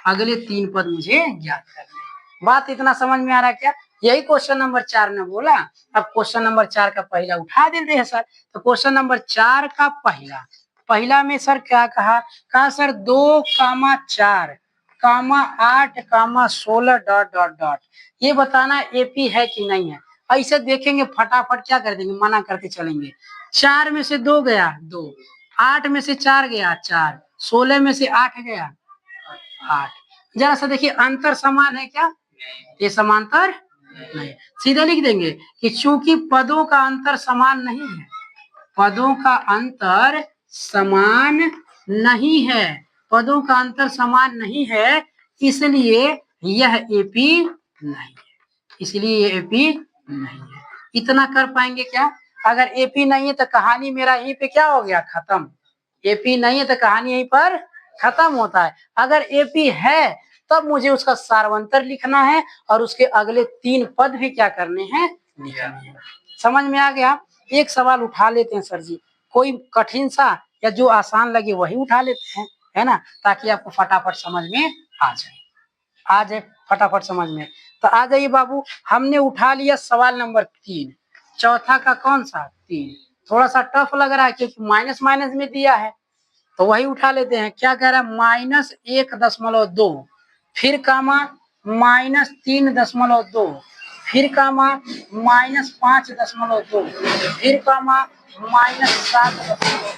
अगले 3 पद मुझे ज्ञात करने हैं। बात इतना समझ में आ रहा है क्या, यही क्वेश्चन नंबर 4 ने बोला। अब क्वेश्चन नंबर 4 का पहला उठा देते हैं सर। तो क्वेश्चन नंबर 4 का पहला, पहला में सर क्या कहा, कहा सर 2,4, 8, 16 डॉट डॉट डॉट, ये बताना एपी है कि नहीं है। ऐसे देखेंगे फटाफट क्या कर देंगे, मना करते चलेंगे। 4 में से 2 गया 2, 8 में से 4 गया 4, 16 में से 8 गया 8। जरा सा देखिए अंतर समान है क्या, ये समांतर नहीं। सीधा लिख देंगे कि चूंकि पदों का अंतर समान नहीं है, पदों का अंतर समान नहीं है, पदों का अंतर समान नहीं है, इसलिए यह एपी नहीं है, इसलिए ये एपी नहीं है। इतना कर पाएंगे क्या, अगर एपी नहीं है तो कहानी मेरा यहीं पे क्या हो गया, खत्म। एपी नहीं है तो कहानी यहीं पर खत्म होता है। अगर एपी है तब मुझे उसका सार्वंतर लिखना है, और उसके अगले 3 पद भी क्या करने हैं, लिखने हैं। समझ में आ गया। एक सवाल उठा लेते हैं सर जी, कोई कठिन सा या जो आसान लगे वही उठा लेते हैं, है ना, ताकि आपको फटाफट समझ में आ जाए, आ जाए फटाफट समझ में। तो आ जाइए बाबू, हमने उठा लिया सवाल नंबर 3, चौथा का कौन सा, 3। थोड़ा सा टफ लग रहा है क्योंकि माइनस माइनस में दिया है, तो वही उठा लेते हैं। क्या कह रहा है, -1.2, फिर कामा -3.2, फिर कामा -5.2, फिर कामा -7.2,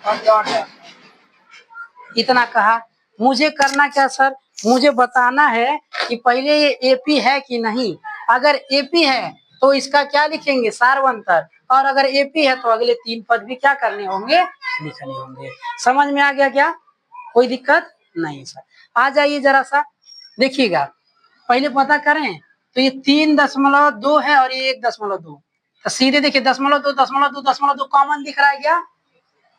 और डॉट डॉट। इतना कहा। मुझे करना क्या सर, मुझे बताना है कि पहले ये एपी है कि नहीं। अगर एपी है तो इसका क्या लिखेंगे, सार्वंतर, और अगर एपी है तो अगले 3 पद भी क्या करने होंगे, लिखने होंगे। समझ में आ गया क्या, कोई दिक्कत नहीं सर। आ जाइए जरा सा, देखिएगा पहले पता करें तो ये 3.2 है और ये 1.2, तो सीधे देखिए 0.2 0.2 0.2 कॉमन दिख रहा है क्या,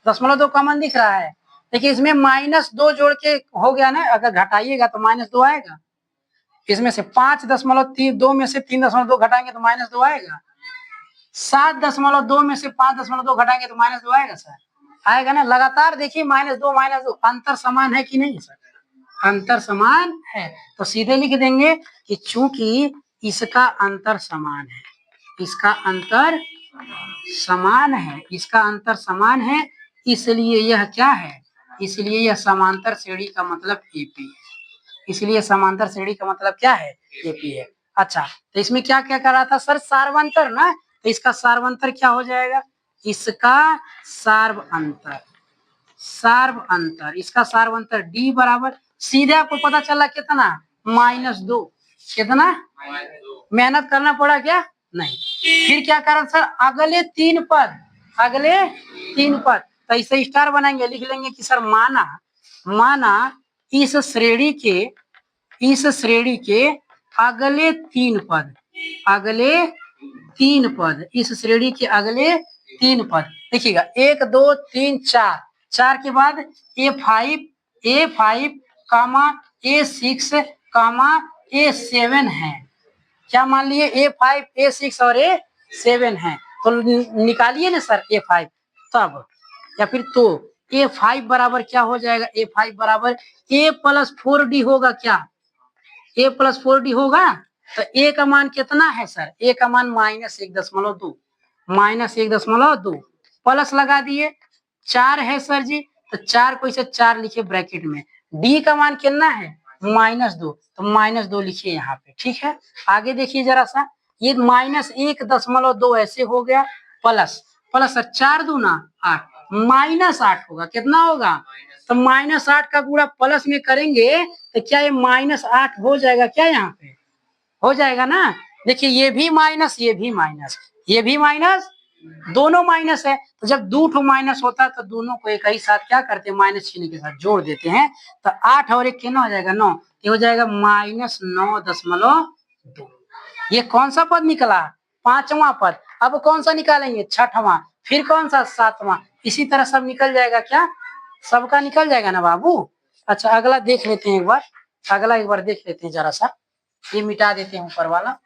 0.2 कॉमन दिख रहा है। देखिए इसमें -2 जोड़ के हो गया ना, अगर घटाइएगा तो -2 आएगा। इसमें से 5.2 में से 3.2 घटाएंगे तो -2 आएगा। 7.2 में से 5.2 घटाएंगे तो -2 आएगा सर, आएगा ना। लगातार देखिए -2 अंतर समान है कि नहीं सर, अंतर समान है। तो सीधे लिख देंगे कि चूंकि इसका अंतर समान है, इसका अंतर समान है, इसका अंतर समान है, इसलिए यह क्या है, इसलिए यह समांतर श्रेणी का मतलब एपी है। इसलिए समांतर श्रेणी का मतलब क्या है? एपी है। अच्छा, तो इसमें क्या क्या कर रहा था सर? सार्वंतर ना, तो इसका सार्वंतर क्या हो जाएगा? इसका सार्वंतर, सार्वंतर, इसका सार्वंतर डी बराबर सीधे आपको पता चला कितना? -2। कितना? मेहनत करना पड़ा क्या? नहीं। फिर क्या करा सर? अगले 3 पद, अगले 3 पद, तो इसे स्टार बनाएंगे, लिख लेंगे कि सर माना, माना इस श्रेणी के, इस श्रेणी के अगले 3 पद, अगले 3 पद, इस श्रेणी के अगले 3 पद, देखिएगा 1 2 3 4, 4 के बाद A5, A5 कामा A6 कामा A7 है। क्या मान लिए? A5, A6 और A7 है। तो निकालिए ना सर A5 तब, या फिर तो A5 बराबर क्या हो जाएगा? A5 बराबर A प्लस 4D होगा। क्या A प्लस 4D होगा? तो A का मान कितना है सर? A का मान -1.2, -1.2, प्लस लगा दिए, 4 है सर जी, तो 4 को इसे 4 लिखे ब्रैकेट में। D का मान कितना है? -2, तो -2 लिखिए यहाँ पे। ठीक है, आगे देखिए जरा सा, ये -1.2 ऐसे हो गया, प्लस प्लस 4 दूना 8, -8 होगा। कितना होगा? तो -8 का गुणा प्लस में करेंगे तो क्या ये -8 हो जाएगा? क्या यहाँ पे हो जाएगा ना? देखिए ये भी माइनस, ये भी माइनस, ये भी माइनस, दोनों माइनस है। तो जब दो ठो माइनस होता है तो दोनों को एक ही साथ क्या करते हैं? माइनस चिन्ह के साथ जोड़ देते हैं। तो 8 और 1 कितना हो जाएगा? 9, ये हो जाएगा -9.2। ये कौन सा पद निकला? 5वां पद। अब कौन सा निकालेंगे? 6वां, फिर कौन सा? 7वां। इसी तरह सब निकल जाएगा। क्या सबका निकल जाएगा ना बाबू? अच्छा, अगला देख लेते हैं एक बार, अगला एक बार देख लेते हैं जरा सा। ये मिटा देते हैं, ऊपर वाला,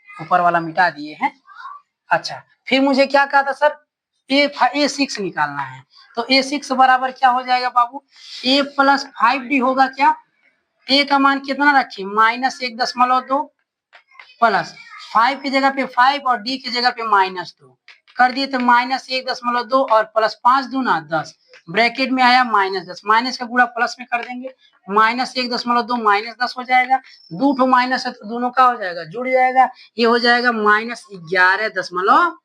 ऊपर वाला मिटा दिए हैं। अच्छा, फिर मुझे क्या कहा था सर? A6 निकालना है। तो A6 बराबर क्या हो जाएगा बाबू? A प्लस 5D होगा। क्या A का मान कितना रखिए? -1.2, प्लस 5 की जगह पे 5 और D की जगह पे -2 कर दिए, तो -1.2 और प्लस 5 दूना 10, ब्रैकेट में आया -10, माइनस का गुणा प्लस में कर देंगे, -1.2 -10 हो जाएगा। दो ठो माइनस है तो दोनों का हो जाएगा, जुड़ जाएगा, ये हो जाएगा -11.2।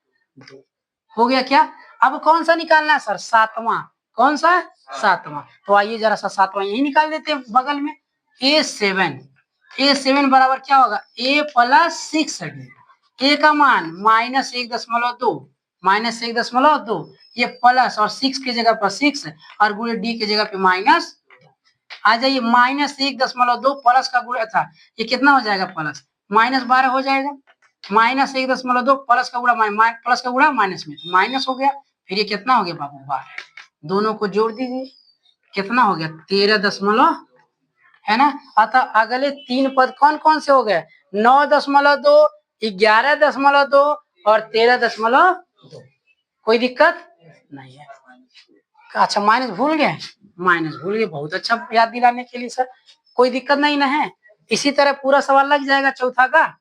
हो गया क्या? अब कौन सा निकालना है सर? 7वां। कौन सा? 7वां। तो आइए जरा सा 7वां यही निकाल देते हैं बगल में। A7, A7 बराबर क्या होगा? A plus 6D। A का मान -1.2, -1.2, ये प्लस और 6 की जगह पर 6 और गुणे D की जगह पे माइनस। आ जाइए, -1.2 प्लस का गुणा था, ये कितना हो जाएगा? प्लस -12 हो जाएगा। -1.2 प्लस का गुणा, प्लस का गुणा माइनस में, माइनस हो गया। फिर ये कितना हो गया बाबू? 12। दोनों को जोड़ दीजिए, कितना हो गया? 13 है ना। अतः अगले 3 पद कौन कौन से हो गए? 9.2, 11.2 और 13.2। कोई दिक्कत नहीं है। अच्छा, माइनस भूल गए? माइनस भूल गए, बहुत अच्छा याद दिलाने के लिए सर। कोई दिक्कत नहीं ना है? इसी तरह पूरा सवाल लग जाएगा चौथा का।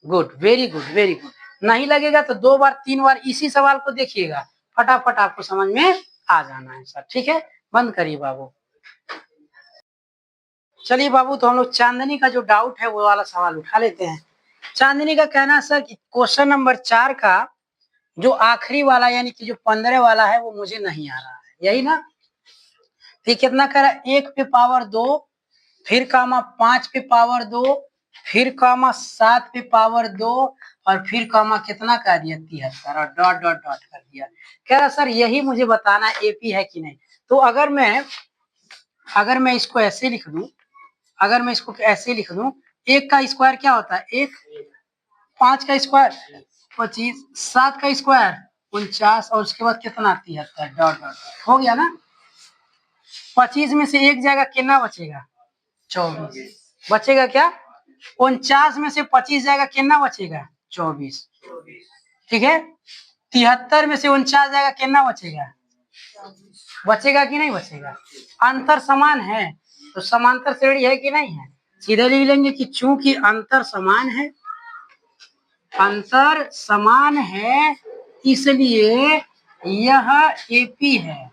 Good, very good, very good. नहीं लगेगा तो 2 बार 3 बार इसी सवाल को देखिएगा, फटाफट आपको समझ में आ जाना है सर। ठीक है, बंद करिए बाबू। चलिए बाबू, तो हम लोग चांदनी का जो डाउट है वो वाला सवाल उठा लेते हैं। चांदनी का कहना है सर कि क्वेश्चन नंबर 4 का जो आखिरी वाला यानी कि जो 15 वाला है वो मुझे नहीं आ रहा है, यही ना। तो कितना करा? 1 पे पावर 2, फिर कामा 5 पे पावर 2, फिर कामा 7 पे पावर 2 और फिर कामा कितना कर दिया? 73 और डॉट डॉट डॉट कर दिया। कह रहा सर यही मुझे बताना एपी है कि नहीं। तो अगर मैं इसको ऐसे लिख दूं, अगर मैं इसको ऐसे लिख दूं, 1 का स्क्वायर क्या होता है? 1, 5 का स्क्वायर 25, 7 का स्क्वायर 49 और उसके बाद कितना? 73 डॉट डॉट। हो गया ना। 25 में से 1 जाएगा, कितना बचेगा? 24 बचेगा। क्या 49 में से 25 जाएगा, कितना बचेगा? 24। ठीक है, 73 में से 49 जाएगा, कितना बचेगा? बचेगा कि नहीं बचेगा? अंतर समान है तो समांतर श्रेणी है कि नहीं है? सीधे लिख लेंगे कि चूंकि अंतर समान है, अंतर समान है, इसलिए यह एपी है,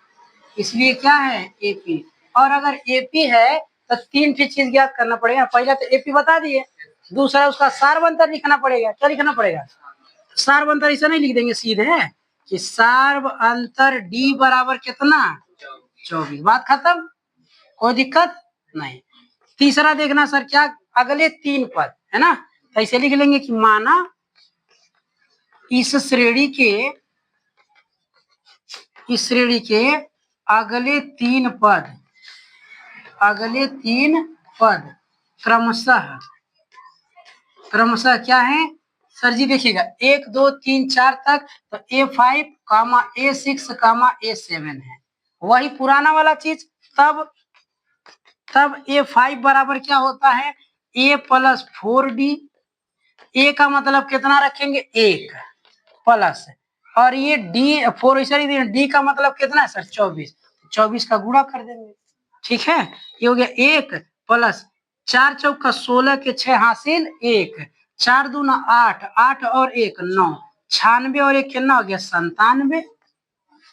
इसलिए क्या है एपी। और अगर एपी है तो तीन चीज ज्ञात करना पड़ेगा। पहला तो एपी बता दिए, दूसरा उसका सार्वंतर लिखना पड़ेगा। क्या लिखना पड़ेगा? सार्वंतर ऐसा नहीं लिख देंगे सीधे कि सार्वंतर डी बराबर कितना 24, बात खत्म, कोई दिक्कत नहीं। तीसरा देखना सर क्या, अगले तीन पद है ना, तो ऐसे लिख लेंगे कि माना इस श्रेणी के अगले तीन पद क्रमशः क्या है सर जी, देखिएगा 1 2 3 4 तक तो A5 कामा A6 कामा A7 है, वही पुराना वाला चीज। तब A5 बराबर क्या होता है A प्लस 4D। ए का मतलब कितना रखेंगे 1 प्लस, और ये डी 4 डी का मतलब कितना है सर 24, 24 का गुणा कर देंगे। ठीक है, ये हो गया 1 प्लस 4 चौका 16 के 6 हासिल 1, 4 दूना 8, 8 और 1 9, 96 और 1 कितना हो गया 97।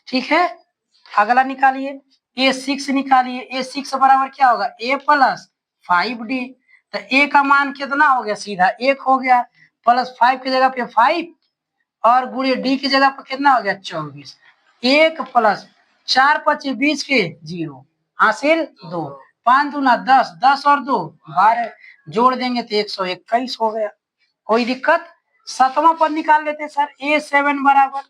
ठीक है, अगला निकालिए A6 निकालिए। A6 बराबर क्या होगा A प्लस 5D। तो A का मान कितना हो गया सीधा 1 हो गया, प्लस 5 की जगह पे 5 और गुणे डी की जगह पर कितना हो गया 24। 1 प्लस 4 25 20 के 0 हासिल 2, 5 दूना 10, 10 और 2 12, जोड़ देंगे तो 121 हो गया, कोई दिक्कत। सातवां पद निकाल लेते सर। A7 बराबर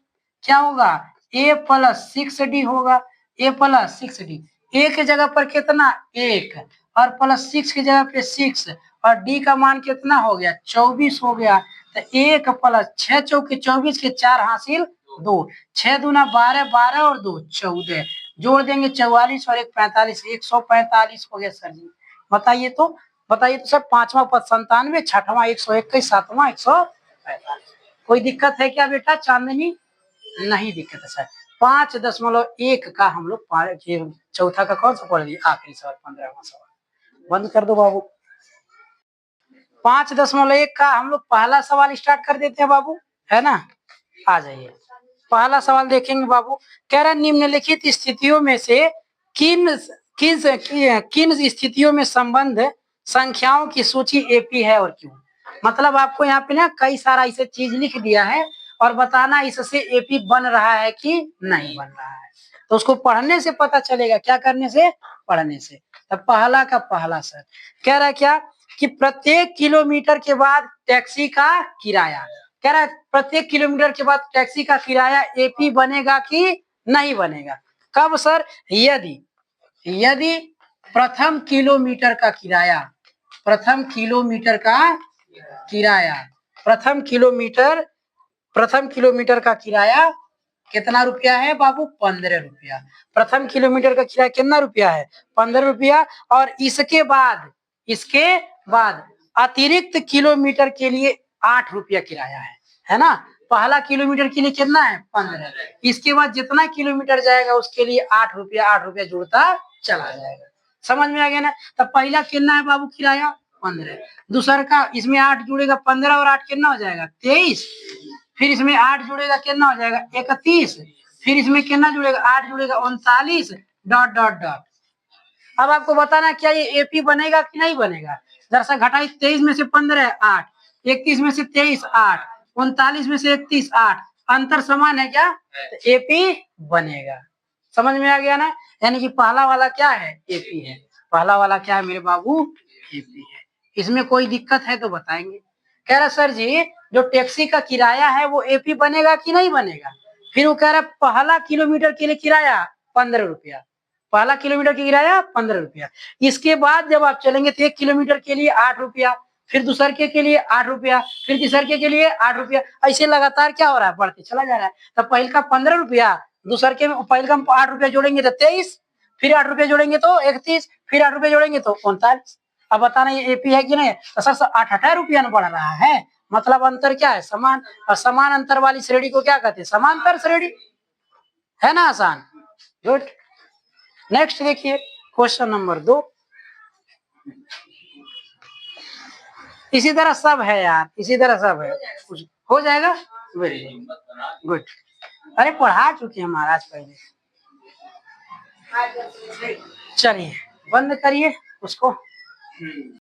क्या होगा A प्लस 6D होगा, A प्लस 6D। ए की जगह पर कितना 1 और प्लस 6 की जगह पे 6 और डी का मान कितना हो गया 24 हो गया। तो 1 प्लस 6 चौके 24 के 4 हासिल 2, 6 दूना 12, 12 और 2 14, जोड़ देंगे 44 और 1 45, 145 हो गया सर जी। बताइए तो सर पांचवा पद 97, छठवां 121, सातवां 145। कोई दिक्कत है क्या बेटा चांदनी? नहीं दिक्कत है सर। 5.1 का हम लोग चौथा का कौन सा पढ़ लिया आखिरी सवाल 15वां सवाल बंद कर दो बाबू। 5.1 का हम लोग पहला सवाल स्टार्ट कर देते हैं बाबू, है ना। आ जाइए, पहला सवाल देखेंगे बाबू। कह रहा निम्नलिखित स्थितियों में से किन किन स्थितियों में संबंध संख्याओं की सूची एपी है और क्यों। मतलब आपको यहाँ पे ना कई सारा ऐसे चीज लिख दिया है और बताना इससे एपी बन रहा है कि नहीं बन रहा है, तो उसको पढ़ने से पता चलेगा। क्या करने से? पढ़ने से। तो पहला का पहला सर कह रहा है क्या कि प्रत्येक किलोमीटर के बाद टैक्सी का किराया, कह रहा है प्रत्येक किलोमीटर के बाद टैक्सी का किराया एपी बनेगा कि नहीं बनेगा। कब सर? यदि प्रथम किलोमीटर का किराया प्रथम किलोमीटर का किराया कितना रुपया है बाबू 15 रुपया। प्रथम किलोमीटर का किराया कितना रुपया है 15 रुपया। और इसके बाद अतिरिक्त किलोमीटर के लिए 8 रुपया किराया है ना। पहला किलोमीटर के लिए कितना है 15, इसके बाद जितना किलोमीटर जाएगा उसके लिए 8 रुपया जुड़ता चला जाएगा। समझ में आ गया ना। तब पहला कितना है बाबू किराया 15, दूसरा का इसमें 8 जुड़ेगा 15 और 8 कितना हो जाएगा 23, फिर इसमें 8 जुड़ेगा कितना हो जाएगा 31, फिर इसमें कितना जुड़ेगा 8 जुड़ेगा 39 डॉट डॉट डॉट। अब आपको बताना क्या ये एपी बनेगा कि नहीं बनेगा। जरा सा घटाई, 23 में से 15 8, 31 में से 23 8, 39 में से 31 8, अंतर समान है क्या, तो एपी बनेगा। समझ में आ गया ना। यानी कि पहला वाला क्या है एपी है, पहला वाला क्या है मेरे बाबू एपी है। इसमें कोई दिक्कत है तो बताएंगे। कह रहा सर जी जो टैक्सी का किराया है वो एपी बनेगा कि नहीं बनेगा। फिर वो कह रहा पहला किलोमीटर के लिए किराया 15 रुपया, पहला किलोमीटर का किराया 15 रुपया। इसके बाद जब आप चलेंगे तो 1 किलोमीटर के लिए 8 रुपया, फिर दूसरे के लिए 8 रुपया, फिर तीसरे के लिए 8 रुपया, ऐसे लगातार क्या हो रहा है बढ़ते चला जा रहा है। तब पहले का 15 रुपया, दूसरे के पहले का 8 रुपया जोड़ेंगे तो 23, फिर 8 रुपया जोड़ेंगे तो 31, फिर 8 रुपया जोड़ेंगे तो 39। अब बताना ये एपी है कि नहीं। तो सर 8 रुपया बढ़ रहा है, मतलब अंतर क्या है समान, और समान अंतर वाली श्रेणी को क्या कहते हैं समांतर श्रेणी, है ना आसान। गुड। नेक्स्ट देखिए क्वेश्चन नंबर 2। इसी तरह सब है यार, इसी तरह सब है, कुछ हो जाएगा। Very good. अरे पढ़ा चुके हैं महाराज पहले। चलिए बंद करिए उसको।